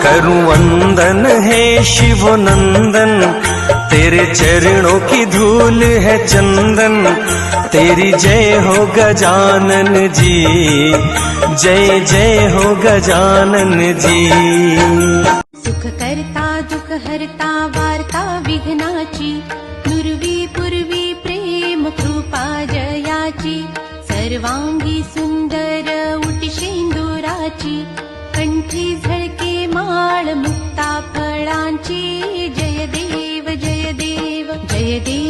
करूं वंदन हे शिव नंदन, तेरे चरणों की धूल है चंदन। तेरी जय हो गजानन जी, जय जय हो गजानन जी। सुख करता दुख हरता वार्ता विघ्नाची, नुरवी पूर्वी प्रेम कृपा जयाची। सर्वांगी सुंदर उटी शेंदुराची, कंठी झळके माळ मुक्ता फळांची। जय देव जय देव जय देव